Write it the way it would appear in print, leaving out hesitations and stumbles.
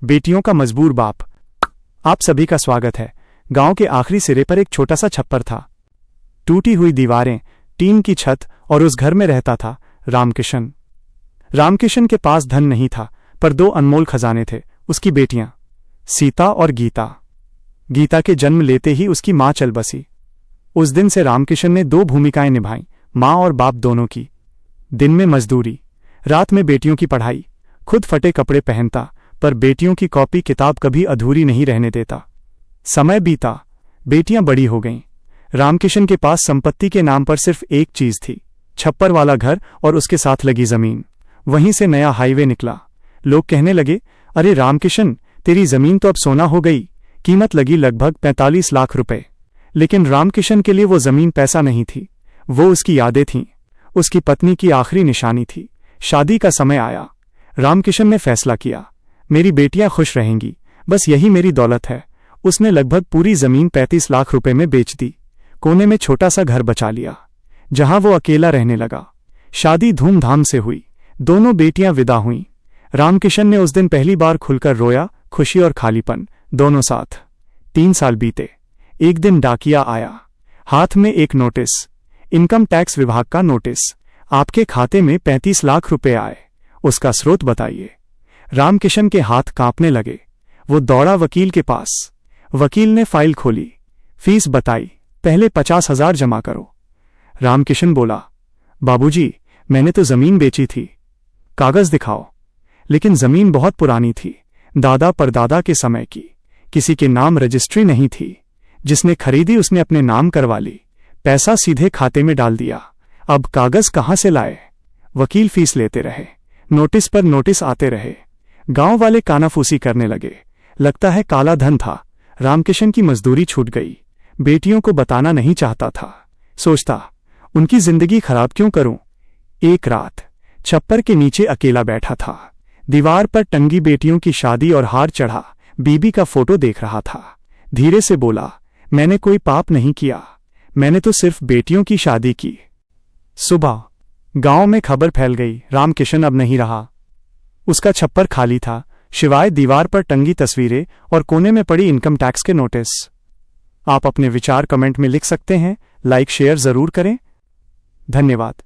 बेटियों का मजबूर बाप। आप सभी का स्वागत है। गांव के आखिरी सिरे पर एक छोटा सा छप्पर था। टूटी हुई दीवारें, टीन की छत और उस घर में रहता था रामकिशन। रामकिशन के पास धन नहीं था, पर दो अनमोल खजाने थे, उसकी बेटियां सीता और गीता। गीता के जन्म लेते ही उसकी मां चल बसी। उस दिन से रामकिशन ने दो भूमिकाएं निभाई, मां और बाप दोनों की। दिन में मजदूरी, रात में बेटियों की पढ़ाई। खुद फटे कपड़े पहनता, पर बेटियों की कॉपी किताब कभी अधूरी नहीं रहने देता। समय बीता, बेटियां बड़ी हो गईं। रामकिशन के पास संपत्ति के नाम पर सिर्फ एक चीज थी, छप्पर वाला घर और उसके साथ लगी जमीन। वहीं से नया हाईवे निकला। लोग कहने लगे, अरे रामकिशन, तेरी जमीन तो अब सोना हो गई। कीमत लगी लगभग 45 लाख रुपए। लेकिन रामकिशन के लिए वो जमीन पैसा नहीं थी, वो उसकी यादें थीं, उसकी पत्नी की आखिरी निशानी थी। शादी का समय आया। रामकिशन ने फैसला किया, मेरी बेटियां खुश रहेंगी, बस यही मेरी दौलत है। उसने लगभग पूरी जमीन 35 लाख रुपए में बेच दी। कोने में छोटा सा घर बचा लिया, जहां वो अकेला रहने लगा। शादी धूमधाम से हुई, दोनों बेटियां विदा हुईं। रामकिशन ने उस दिन पहली बार खुलकर रोया, खुशी और खालीपन दोनों साथ। 3 साल बीते। एक दिन डाकिया आया, हाथ में एक नोटिस, इनकम टैक्स विभाग का नोटिस। आपके खाते में 35 लाख रुपए आए, उसका स्रोत बताइए। रामकिशन के हाथ कांपने लगे। वो दौड़ा वकील के पास। वकील ने फाइल खोली, फीस बताई, पहले 50,000 जमा करो। रामकिशन बोला, बाबूजी, मैंने तो जमीन बेची थी, कागज दिखाओ। लेकिन जमीन बहुत पुरानी थी, दादा परदादा के समय की, किसी के नाम रजिस्ट्री नहीं थी। जिसने खरीदी उसने अपने नाम करवा ली, पैसा सीधे खाते में डाल दिया। अब कागज कहां से लाए? वकील फीस लेते रहे, नोटिस पर नोटिस आते रहे। गांव वाले कानाफूसी करने लगे, लगता है काला धन था। रामकिशन की मजदूरी छूट गई। बेटियों को बताना नहीं चाहता था, सोचता, उनकी जिंदगी खराब क्यों करूं। एक रात छप्पर के नीचे अकेला बैठा था। दीवार पर टंगी बेटियों की शादी और हार चढ़ा बीबी का फोटो देख रहा था। धीरे से बोला, मैंने कोई पाप नहीं किया, मैंने तो सिर्फ बेटियों की शादी की। सुबह गांव में खबर फैल गई, रामकिशन अब नहीं रहा। उसका छप्पर खाली था, शिवाय दीवार पर टंगी तस्वीरें और कोने में पड़ी इनकम टैक्स के नोटिस। आप अपने विचार कमेंट में लिख सकते हैं, लाइक शेयर जरूर करें। धन्यवाद।